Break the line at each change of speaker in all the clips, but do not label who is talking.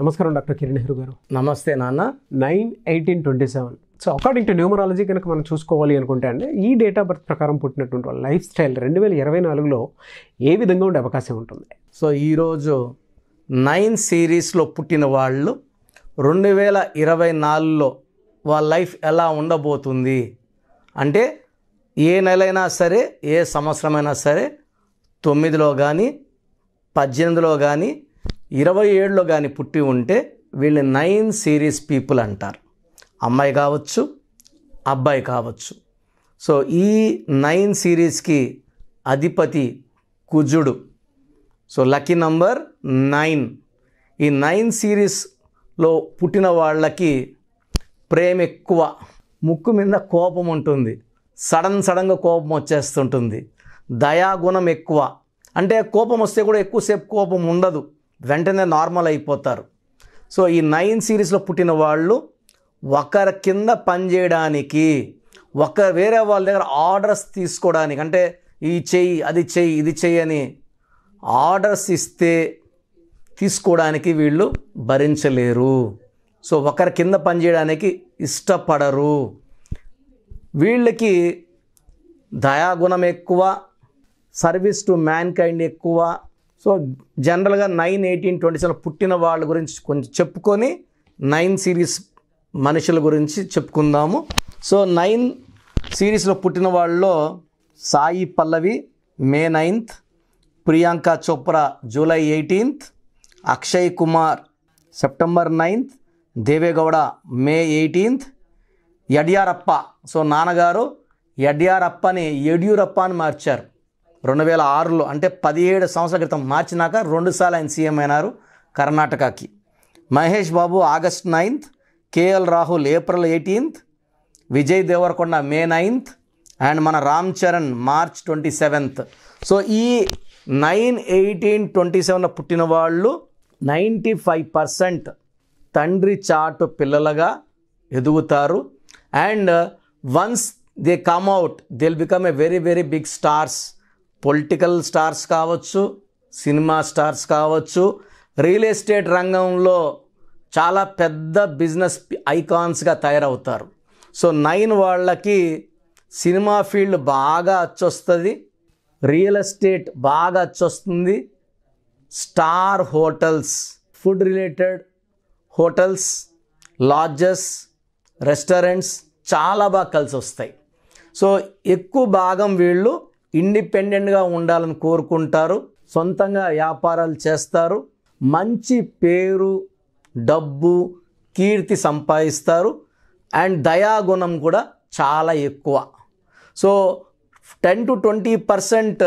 నమస్కారం డాక్టర్ కిరణ్ నెహ్రూ గారు.
నమస్తే నాన్న.
9/18/27. సో అకార్డింగ్ టు న్యూమరాలజీ కనుక మనం చూసుకోవాలి అనుకుంటే అండి, ఈ డేట్ ఆఫ్ బర్త్ ప్రకారం పుట్టినటువంటి వాళ్ళ లైఫ్ స్టైల్ 2024లో ఏ విధంగా ఉండే అవకాశం ఉంటుంది?
సో ఈరోజు 9 సిరీస్లో పుట్టిన వాళ్ళు 2024లో వాళ్ళ లైఫ్ ఎలా ఉండబోతుంది అంటే, ఏ నెలైనా సరే, ఏ సంవత్సరమైనా సరే, 9లో కానీ 18లో కానీ 27లో కానీ పుట్టి ఉంటే వీళ్ళు 9 సిరీస్ పీపుల్ అంటారు. అమ్మాయి కావచ్చు, అబ్బాయి కావచ్చు. సో ఈ 9 సిరీస్కి అధిపతి కుజుడు. So lucky number 9. ఈ 9 సిరీస్లో పుట్టిన వాళ్ళకి ప్రేమ ఎక్కువ, ముక్కు మీద కోపం ఉంటుంది, సడన్గా కోపం వచ్చేస్తుంటుంది, దయాగుణం ఎక్కువ. అంటే కోపం వస్తే కూడా ఎక్కువసేపు కోపం ఉండదు, వెంటనే నార్మల్ అయిపోతారు. సో ఈ 9 సిరీస్లో పుట్టిన వాళ్ళు ఒకరి కింద పనిచేయడానికి, వేరే వాళ్ళ దగ్గర ఆర్డర్స్ తీసుకోవడానికి, అంటే ఈ చెయ్యి, అది చెయ్యి, ఇది చెయ్యి అని ఆర్డర్స్ ఇస్తే తీసుకోవడానికి వీళ్ళు భరించలేరు. సో ఒకరి కింద పనిచేయడానికి ఇష్టపడరు. వీళ్ళకి దయాగుణం ఎక్కువ, సర్వీస్ టు మ్యాన్ కైండ్ ఎక్కువ. సో జనరల్గా 9/18/27 పుట్టిన వాళ్ళ గురించి కొంచెం చెప్పుకొని 9 సిరీస్ మనుషుల గురించి చెప్పుకుందాము. సో 9 సిరీస్లో పుట్టిన వాళ్ళలో Sai Pallavi May 9th, Priyanka Chopra July 18th, Akshay Kumar September 9th, Deve Gowda May 18th, Yediyurappa. So నాన్నగారు యడ్యూరప్పని యడ్యూరప్ప అని మార్చారు 2006లో, అంటే 17 సంవత్సరాల క్రితం మార్చినాక 2 సార్లు ఆయన సీఎం అయినారు కర్ణాటకకి. Mahesh Babu August 9th, KL Rahul April 18th, Vijay Deverakonda May 9th, and మన Ram Charan March 27th. So ఈ 9/18/27లో పుట్టిన వాళ్ళు 95% తండ్రి చాటు పిల్లలుగా ఎదుగుతారు. And once they come out, they will become a very very big stars. Political stars కావచ్చు, సినిమా స్టార్స్ కావచ్చు, రియల్ ఎస్టేట్ రంగంలో చాలా పెద్ద బిజినెస్ ఐకాన్స్గా తయారవుతారు. సో 9 వాళ్ళకి సినిమా ఫీల్డ్ బాగా వచ్చొస్తుంది, రియల్ ఎస్టేట్ బాగా వచ్చొస్తుంది, star hotels, food related hotels, lodges, restaurants చాలా బాగా కలిసి వస్తాయి. సో ఎక్కువ భాగం వీళ్ళు ఇండిపెండెంట్గా ఉండాలని కోరుకుంటారు, సొంతంగా వ్యాపారాలు చేస్తారు, మంచి పేరు, డబ్బు, కీర్తి సంపాదిస్తారు. అండ్ దయాగుణం కూడా చాలా ఎక్కువ. సో 10 to 20%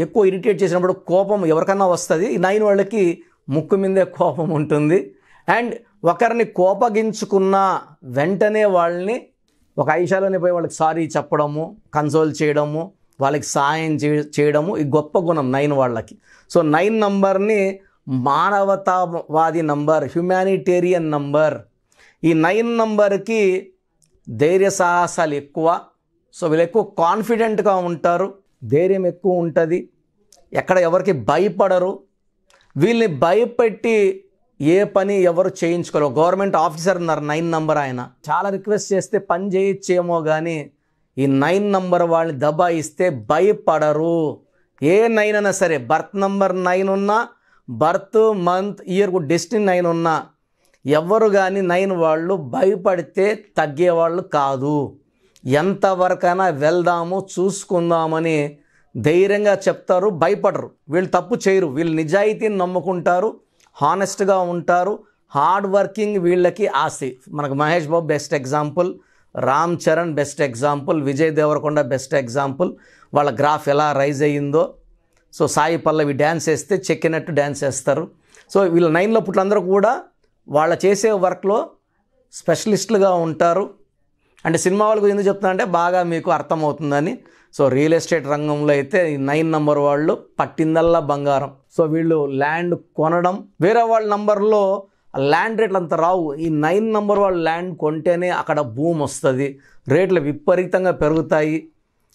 ఎక్కువ ఇరిటేట్ చేసినప్పుడు కోపం ఎవరికన్నా వస్తుంది. ఈ 9 వాళ్ళకి ముక్కు మీదే కోపం ఉంటుంది. అండ్ ఒకరిని కోపగించుకున్న వెంటనే వాళ్ళని ఒక ఐశాలోనే పోయి వాళ్ళకి సారీ చెప్పడము, కన్సోల్ చేయడము, వాళ్ళకి సాయం చేయడము ఈ గొప్ప గుణం 9 వాళ్ళకి. సో 9 నంబర్ని మానవతావాది నంబర్, హ్యుమానిటేరియన్ నంబర్. ఈ 9 నంబర్కి ధైర్య సాహసాలు ఎక్కువ. సో వీళ్ళు ఎక్కువ కాన్ఫిడెంట్గా ఉంటారు, ధైర్యం ఎక్కువ ఉంటుంది, ఎక్కడ ఎవరికి భయపడరు. వీళ్ళని భయపెట్టి ఏ పని ఎవరు చేయించుకోరు. గవర్నమెంట్ ఆఫీసర్ ఉన్నారు 9 నంబర్, ఆయన చాలా రిక్వెస్ట్ చేస్తే పని చేయొచ్చేమో, కానీ ఈ 9 నంబర్ వాళ్ళని దబాయిస్తే భయపడరు. ఏ 9 అయినా సరే, బర్త్ నంబర్ 9 ఉన్నా, బర్త్ మంత్ ఇయర్ డెస్టినీ 9 ఉన్నా, ఎవరు కానీ 9 వాళ్ళు భయపడితే తగ్గేవాళ్ళు కాదు. ఎంతవరకైనా వెళ్దాము, చూసుకుందామని ధైర్యంగా చెప్తారు, భయపడరు. వీళ్ళు తప్పు చేయరు, వీళ్ళు నిజాయితీని నమ్ముకుంటారు, హానెస్ట్గా ఉంటారు, హార్డ్ వర్కింగ్ వీళ్ళకి ఆస్తి. మనకు Mahesh Babu best example, Ram Charan best example, Vijay Devarakonda best example. వాళ్ళ గ్రాఫ్ ఎలా రైజ్ అయ్యిందో. సో సాయి పల్లవి డ్యాన్స్ వేస్తే చెక్కినట్టు డ్యాన్స్ వేస్తారు. సో వీళ్ళు 9లో పుట్టినందరూ కూడా వాళ్ళ చేసే వర్క్లో స్పెషలిస్టులుగా ఉంటారు. అంటే సినిమా వాళ్ళకు ఎందుకు చెప్తున్నా అంటే బాగా మీకు అర్థమవుతుందని. సో రియల్ ఎస్టేట్ రంగంలో అయితే ఈ 9 నంబర్ వాళ్ళు పట్టిందల్లా బంగారం. సో వీళ్ళు ల్యాండ్ కొనడం, వేరే వాళ్ళ నంబర్లో ల్యాండ్ రేట్లు అంత రావు. ఈ 9 నంబర్ వాళ్ళు ల్యాండ్ కొంటేనే అక్కడ భూమి వస్తుంది, రేట్లు విపరీతంగా పెరుగుతాయి.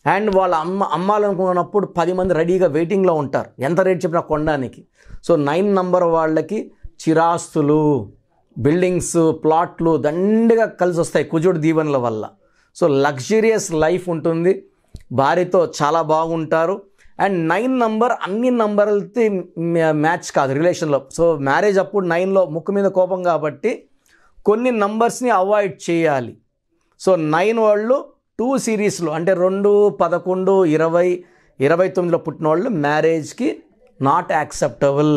అండ్ వాళ్ళ అమ్మాలనుకున్నప్పుడు 10 మంది రెడీగా వెయిటింగ్లో ఉంటారు, ఎంత రేట్ చెప్పినా కొనడానికి. సో 9 నంబర్ వాళ్ళకి చిరాస్తులు, బిల్డింగ్స్, ప్లాట్లు దండిగా కలిసి వస్తాయి కుజుడు దీవెనల వల్ల. సో లగ్జరియస్ లైఫ్ ఉంటుంది, భార్యతో చాలా బాగుంటారు. అండ్ 9 నంబర్ అన్ని నంబర్లతో మ్యాచ్ కాదు రిలేషన్లో. సో మ్యారేజ్ అప్పుడు 9లో ముక్కు మీద కోపం కాబట్టి కొన్ని నంబర్స్ని అవాయిడ్ చేయాలి. సో 9 వాళ్ళు 2 సిరీస్లో అంటే 2, 11, 20, 29లో పుట్టిన వాళ్ళు మ్యారేజ్కి నాట్ యాక్సెప్టబుల్.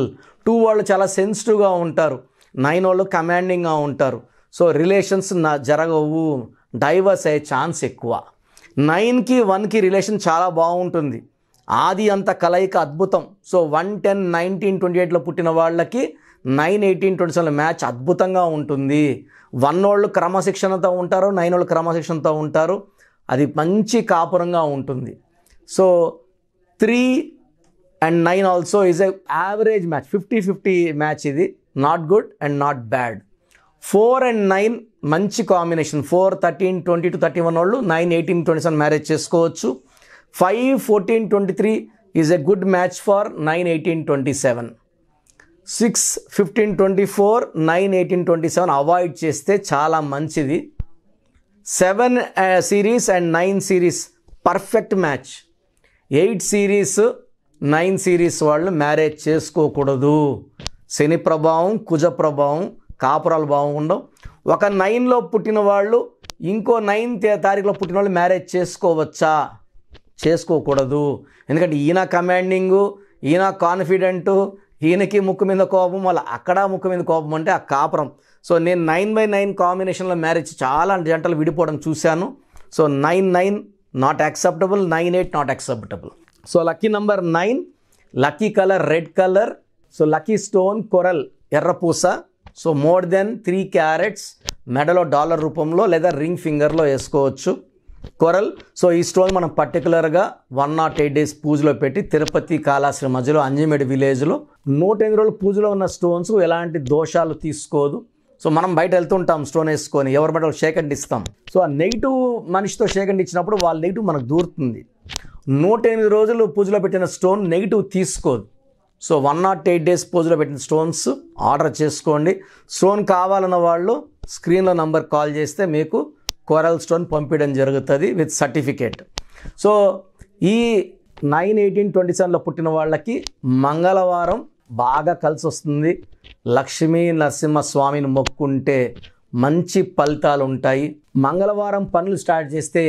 2 వాళ్ళు చాలా సెన్సిటివ్గా ఉంటారు, 9 వాళ్ళు కమాండింగ్గా ఉంటారు. సో రిలేషన్స్ జరగవు, డైవర్స్ అయ్యే ఛాన్స్ ఎక్కువ. 9కి 1కి రిలేషన్ చాలా బాగుంటుంది, ఆది అంత కలయిక అద్భుతం. సో 1, 10, 19, 28లో పుట్టిన వాళ్ళకి 9, 18, 27 మ్యాచ్ అద్భుతంగా ఉంటుంది. 1 వాళ్ళు క్రమశిక్షణతో ఉంటారు, 9 వాళ్ళు క్రమశిక్షణతో ఉంటారు, అది మంచి కాపురంగా ఉంటుంది. So 3 and 9 also is a average match, 50-50 match. ఇది not good and not bad. 4 and 9 మంచి కాంబినేషన్. 4, 13, 22, 31 వాళ్ళు 9, 18, 27 మ్యారేజ్ చేసుకోవచ్చు. 5, 14, 23 is a good match for 9, 18, 27. 6, 15, 24, 9, 18, 27 avoid చేస్తే చాలా మంచిది. 7 series and 9 series perfect match. 8 series 9 series వాళ్ళు మ్యారేజ్ చేసుకోకూడదు. శని ప్రభావం, కుజ ప్రభావం, కాపురాలు బాగుండవు. ఒక 9లో పుట్టిన వాళ్ళు ఇంకో 9th తారీఖులో పుట్టిన వాళ్ళు మ్యారేజ్ చేసుకోవచ్చా? చేసుకోకూడదు. ఎందుకంటే ఈయన కమాండింగు, ఈయన కాన్ఫిడెంటు, ఈయనకి ముక్కు మీద కోపం, వాళ్ళ అక్కడ ముక్కు మీద కోపం అంటే ఆ కాపురం. సో నేను 9/9 కాంబినేషన్లో మ్యారేజ్ చాలా జంటలు విడిపోవడం చూశాను. So 9/9 not acceptable, 9/8 not acceptable. So lucky number 9, lucky colour red colour. So lucky stone coral, ఎర్రపూస. సో మోర్ దెన్ 3 క్యారెట్స్ మెడలో డాలర్ రూపంలో లేదా రింగ్ ఫింగర్లో వేసుకోవచ్చు కొరల్. సో ఈ స్టోన్ మనం పర్టికులర్గా 108 days పూజలో పెట్టి తిరుపతి కాళాశ్రీ మధ్యలో అంజిమేడి విలేజ్లో 108 రోజులు పూజలో ఉన్న స్టోన్స్ ఎలాంటి దోషాలు తీసుకోదు. సో మనం బయట వెళ్తుంటాం స్టోన్ వేసుకొని, ఎవరి బయట షేక్ హ్యాండ్ ఇస్తాం. సో ఆ నెగిటివ్ మనిషితో షేక్ హ్యాండ్ ఇచ్చినప్పుడు వాళ్ళ నెగిటివ్ మనకు దూరుతుంది. 108 రోజులు పూజలో పెట్టిన స్టోన్ నెగిటివ్ తీసుకోదు. సో 108 days పూజలో పెట్టిన స్టోన్స్ ఆర్డర్ చేసుకోండి. స్టోన్ కావాలన్న వాళ్ళు స్క్రీన్లో నంబర్ కాల్ చేస్తే మీకు కోరల్ స్టోన్ పంపించడం జరుగుతుంది విత్ సర్టిఫికేట్. సో ఈ 9, 18, 27లో పుట్టిన వాళ్ళకి మంగళవారం బాగా కలిసి వస్తుంది. లక్ష్మీ నరసింహస్వామిని మొక్కుంటే మంచి ఫలితాలు ఉంటాయి. మంగళవారం పనులు స్టార్ట్ చేస్తే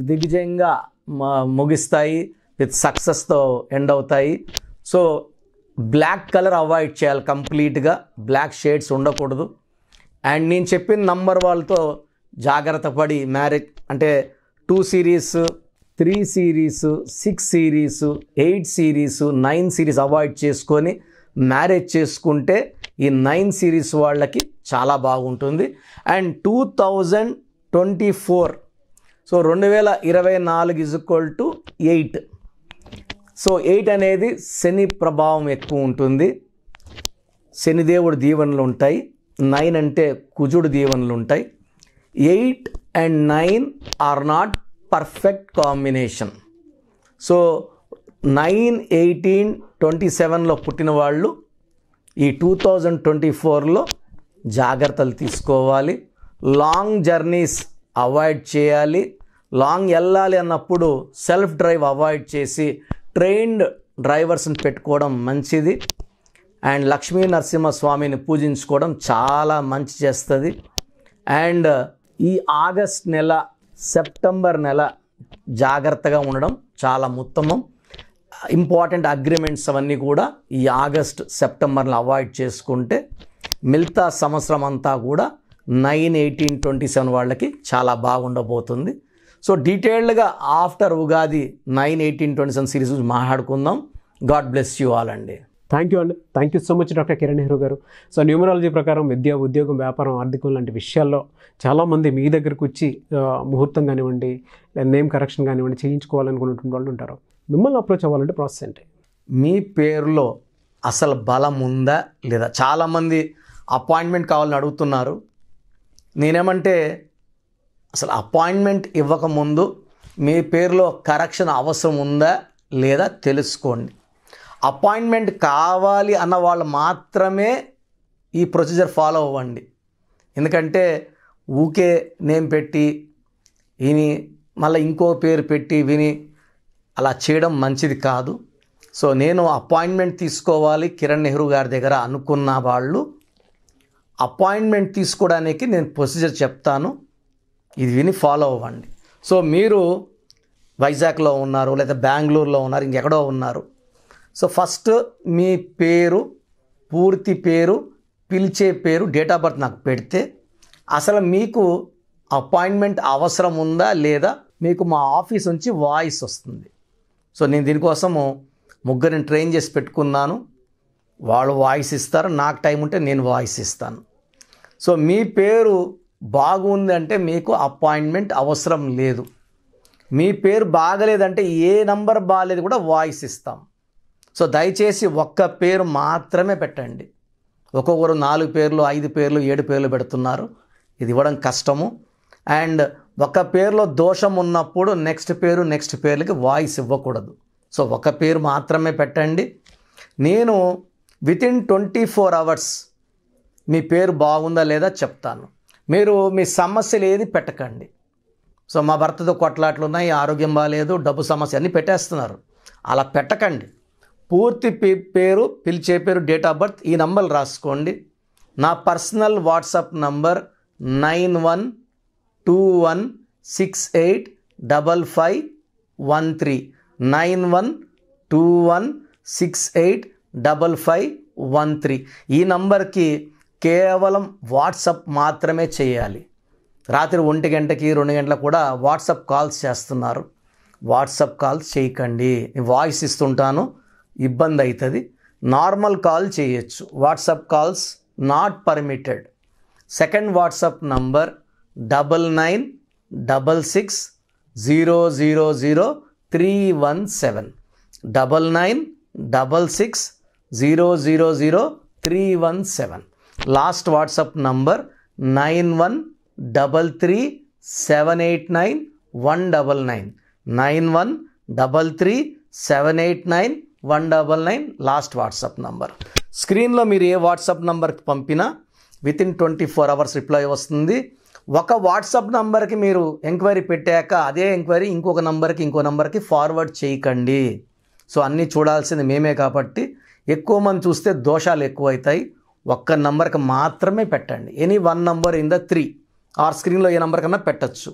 దిగ్విజయంగా ముగిస్తాయి, విత్ సక్సెస్తో ఎండ్ అవుతాయి. సో బ్లాక్ కలర్ అవాయిడ్ చేయాలి కంప్లీట్గా, బ్లాక్ షేడ్స్ ఉండకూడదు. అండ్ నేను చెప్పిన నంబర్ వాళ్ళతో జాగ్రత్త పడి మ్యారేజ్ అంటే 2 series, 3 series, 6 series, 8 series, 9 series avoid చేసుకొని మ్యారేజ్ చేసుకుంటే ఈ 9 సిరీస్ వాళ్ళకి చాలా బాగుంటుంది. And 2024, so 2024 = 8. సో 8 అనేది శని ప్రభావం ఎక్కువ ఉంటుంది, శనిదేవుడు దీవెనలు ఉంటాయి. 9 అంటే కుజుడు దీవెనలు ఉంటాయి. 8 and 9 are not perfect combination. So 9, 18, 27లో పుట్టిన వాళ్ళు ఈ 2024లో జాగ్రత్తలు తీసుకోవాలి. లాంగ్ జర్నీస్ అవాయిడ్ చేయాలి. లాంగ్ వెళ్ళాలి అన్నప్పుడు సెల్ఫ్ డ్రైవ్ అవాయిడ్ చేసి ట్రైన్డ్ డ్రైవర్స్ని పెట్టుకోవడం మంచిది. అండ్ లక్ష్మీ నరసింహస్వామిని పూజించుకోవడం చాలా మంచి చేస్తుంది. అండ్ ఈ ఆగస్ట్ నెల, సెప్టెంబర్ నెల జాగ్రత్తగా ఉండడం చాలా ఉత్తమం. ఇంపార్టెంట్ అగ్రిమెంట్స్ అవన్నీ కూడా ఈ ఆగస్ట్, సెప్టెంబర్లో అవాయిడ్ చేసుకుంటే మిగతా సంవత్సరం అంతా కూడా 9, 18, 27 వాళ్ళకి చాలా బాగుండబోతుంది. సో డీటెయిల్డ్గా ఆఫ్టర్ ఉగాది 9, 18, 27 సిరీస్ మాట్లాడుకుందాం. గాడ్ బ్లెస్ యూ ఆల్ అండి.
థ్యాంక్ యూ అండి. Thank you so much doctor Kiran Nehru గారు. సో న్యూమరాలజీ ప్రకారం విద్య, ఉద్యోగం, వ్యాపారం, ఆర్థికం లాంటి విషయాల్లో చాలామంది మీ దగ్గరకు వచ్చి ముహూర్తం కానివ్వండి, నేమ్ కరెక్షన్ కానివ్వండి చేయించుకోవాలనుకున్నటువంటి వాళ్ళు ఉంటారు. మిమ్మల్ని అప్రోచ్ అవ్వాలంటే ప్రాసెస్ ఏంటి?
మీ పేరులో అసలు బలం ఉందా లేదా? చాలామంది అపాయింట్మెంట్ కావాలని అడుగుతున్నారు. నేనేమంటే అసలు అపాయింట్మెంట్ ఇవ్వకముందు మీ పేరులో కరెక్షన్ అవసరం ఉందా లేదా తెలుసుకోండి. అపాయింట్మెంట్ కావాలి అన్న వాళ్ళు మాత్రమే ఈ ప్రొసీజర్ ఫాలో అవ్వండి. ఎందుకంటే ఊకే నేమ్ పెట్టి విని మళ్ళీ ఇంకో పేరు పెట్టి విని అలా చేయడం మంచిది కాదు. సో నేను అపాయింట్మెంట్ తీసుకోవాలి కిరణ్ నెహ్రూ గారి దగ్గర అనుకున్న వాళ్ళు అపాయింట్మెంట్ తీసుకోవడానికి నేను ప్రొసీజర్ చెప్తాను, ఇది విని ఫాలో అవ్వండి. సో మీరు వైజాగ్లో ఉన్నారు లేదా బెంగళూరులో ఉన్నారు, ఇంకెక్కడో ఉన్నారు. సో ఫస్ట్ మీ పేరు, పూర్తి పేరు, పిలిచే పేరు, డేట్ ఆఫ్ బర్త్ నాకు పెడితే అసలు మీకు అపాయింట్మెంట్ అవసరం ఉందా లేదా మీకు మా ఆఫీస్ నుంచి వాయిస్ వస్తుంది. సో నేను దీనికోసము ముగ్గురిని ట్రైన్ చేసి పెట్టుకున్నాను. వాళ్ళు వాయిస్ ఇస్తారు, నాకు టైం ఉంటే నేను వాయిస్ ఇస్తాను. సో మీ పేరు బాగుంది అంటే మీకు అపాయింట్మెంట్ అవసరం లేదు. మీ పేరు బాగలేదంటే ఏ నంబర్ బాగలేదు కూడా వాయిస్ ఇస్తాం. సో దయచేసి ఒక్క పేరు మాత్రమే పెట్టండి. ఒక్కొక్కరు 4 పేర్లు 5 పేర్లు 7 పేర్లు పెడుతున్నారు, ఇది ఇవ్వడం కష్టము. అండ్ ఒక పేరులో దోషం ఉన్నప్పుడు నెక్స్ట్ పేర్లకి వాయిస్ ఇవ్వకూడదు. సో ఒక పేరు మాత్రమే పెట్టండి. నేను వితిన్ 24 అవర్స్ మీ పేరు బాగుందా లేదా చెప్తాను. మీరు మీ సమస్యలు ఏది పెట్టకండి. సో మా భర్తతో కొట్లాట్లు ఉన్నాయి, ఆరోగ్యం బాగాలేదు, డబ్బు సమస్య అన్నీ పెట్టేస్తున్నారు, అలా పెట్టకండి. పూర్తి పేరు, పిలిచే పేరు, డేట్ ఆఫ్ బర్త్, ఈ నంబర్లు రాసుకోండి. నా పర్సనల్ వాట్సాప్ నంబర్ 9121685513 9121685513. ఈ నంబర్కి కేవలం వాట్సాప్ మాత్రమే చేయాలి. రాత్రి 1 గంటకి 2 గంటలకు కూడా వాట్సాప్ కాల్స్ చేస్తున్నారు, వాట్సాప్ కాల్స్ చేయకండి. వాయిస్ ఇస్తుంటాను, ఇబ్బంది అవుతుంది. నార్మల్ కాల్ చేయొచ్చు, WhatsApp calls not permitted. Second WhatsApp number 9966000317 9966000317. Last WhatsApp number 9133789199 9133789199 last WhatsApp number. స్క్రీన్లో మీరు ఏ వాట్సాప్ నంబర్కి పంపినా వితిన్ 24 అవర్స్ రిప్లై వస్తుంది. ఒక వాట్సాప్ నంబర్కి మీరు ఎంక్వైరీ పెట్టాక అదే ఎంక్వైరీ ఇంకో నంబర్కి ఫార్వర్డ్ చేయకండి. సో అన్నీ చూడాల్సింది మేమే కాబట్టి ఎక్కువ మంది చూస్తే దోషాలు ఎక్కువవుతాయి. ఒక్క నంబర్కి మాత్రమే పెట్టండి. Any 1 number in the 3 are స్క్రీన్లో ఏ నంబర్ కన్నా పెట్టచ్చు.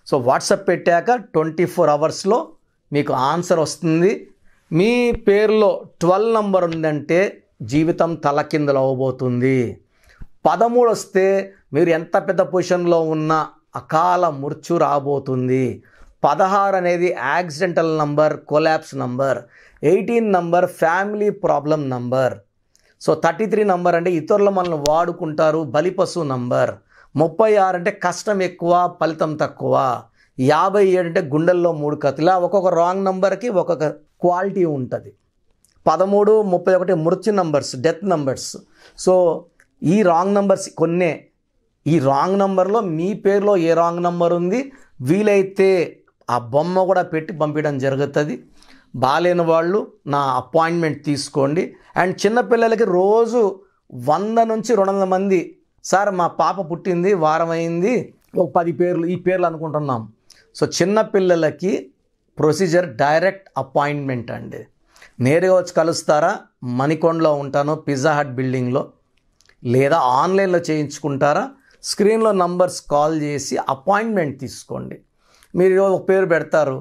సో వాట్సాప్ పెట్టాక 24 అవర్స్లో మీకు ఆన్సర్ వస్తుంది. మీ పేరులో 12 నంబర్ ఉందంటే జీవితం తలకిందులు అవ్వబోతుంది. 13 వస్తే మీరు ఎంత పెద్ద పొజిషన్లో ఉన్నా అకాల మృత్యు రాబోతుంది. 16 అనేది accidental number, collapse number. 18 number family problem number. So 33 number అంటే ఇతరులు మనల్ని వాడుకుంటారు, బలిపశు నంబర్. 36 అంటే కష్టం ఎక్కువ, ఫలితం తక్కువ. 57 అంటే గుండెల్లో 3 కత్తులు. ఇలా ఒక్కొక్క రాంగ్ నంబర్కి ఒక్కొక్క క్వాలిటీ ఉంటుంది. 13, 31 మృత్యు నంబర్స్, డెత్ నంబర్స్. సో ఈ రాంగ్ నంబర్స్ కొన్నే. ఈ రాంగ్ నంబర్లో మీ పేరులో ఏ రాంగ్ నంబర్ ఉంది వీలైతే ఆ బొమ్మ కూడా పెట్టి పంపించడం జరుగుతుంది. బాలేని వాళ్ళు నా అపాయింట్మెంట్ తీసుకోండి. అండ్ చిన్నపిల్లలకి రోజు 100 నుంచి 200 మంది, సార్ మా పాప పుట్టింది వారం అయింది, ఒక 10 పేర్లు ఈ పేర్లు అనుకుంటున్నాం. సో చిన్నపిల్లలకి ప్రొసీజర్ డైరెక్ట్ అపాయింట్మెంట్ అండి. నేరుగా వచ్చి కలుస్తారా? మణికొండలో ఉంటాను, పిజ్జా హట్ బిల్డింగ్లో. లేదా ఆన్లైన్లో చేయించుకుంటారా? స్క్రీన్లో నంబర్స్ కాల్ చేసి అపాయింట్మెంట్ తీసుకోండి. మీరు ఒక పేరు పెడతారు,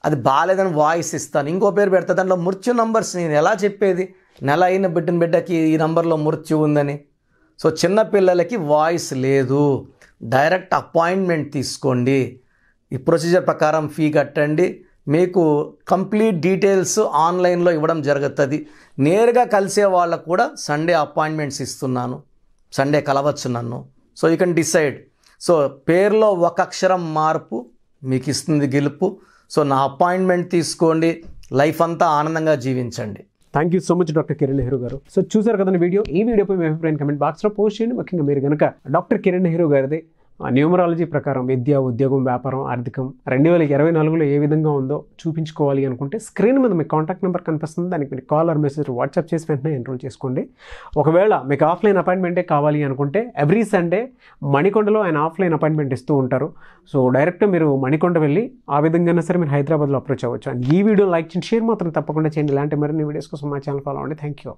అది బాగాలేదని వాయిస్ ఇస్తాను. ఇంకో పేరు పెడతా, దాంట్లో మృత్యు నంబర్స్ నేను ఎలా చెప్పేది? నెల అయిన బిడ్డకి ఈ నంబర్లో మృత్యు ఉందని. సో చిన్నపిల్లలకి వాయిస్ లేదు, డైరెక్ట్ అపాయింట్మెంట్ తీసుకోండి. ఈ ప్రొసీజర్ ప్రకారం ఫీ కట్టండి. మీకు కంప్లీట్ డీటెయిల్స్ ఆన్లైన్లో ఇవ్వడం జరుగుతుంది. నేరుగా కలిసే వాళ్ళకు కూడా సండే అపాయింట్మెంట్స్ ఇస్తున్నాను, సండే కలవచ్చు నన్ను. So you can decide. So పేరులో ఒక అక్షరం మార్పు మీకు ఇస్తుంది గెలుపు. సో నా అపాయింట్మెంట్ తీసుకోండి, లైఫ్ అంతా ఆనందంగా జీవించండి.
Thank you so much doctor Kiran Nehru గారు. సో చూసారు కదండి వీడియో. ఈ వీడియోపై మీ అభిప్రాయం కమెంట్ బాక్స్లో పోస్ట్ చేయండి. ముఖ్యంగా మీరు కనుక డాక్టర్ కిరణ్ నెహ్రూ గారిది న్యూమరాలజీ ప్రకారం విద్య, ఉద్యోగం, వ్యాపారం, ఆర్థికం 2024లో ఏ విధంగా ఉందో చూపించుకోవాలి అనుకుంటే స్క్రీన్ మీద మీకు కాంటాక్ట్ నెంబర్ కనిపిస్తుంది. దానికి మీరు కాల్ ఆర్ మెసేజ్ వాట్సాప్ చేసి వెంటనే ఎన్రోల్ చేసుకోండి. ఒకవేళ మీకు ఆఫ్లైన్ అపాయింట్మెంటే కావాలి అనుకుంటే ఎవ్రీ సండే మణికొండలో ఆయన ఆఫ్లైన్ అపాయింట్మెంట్ ఇస్తూ ఉంటారు. సో డైరెక్ట్ మీరు మణికొండ వెళ్ళి ఆ విధంగానే సరే మీరు హైదరాబాద్లో అప్రోచ్ అవ్వచ్చు. అండ్ ఈ వీడియో లైక్ చేయండి, షేర్ మాత్రం తప్పకుండా చేయండి. ఇలాంటి మరిన్ని వీడియోస్ కోసం మా ఛానల్ ఫాలో అవ్వండి. Thank you.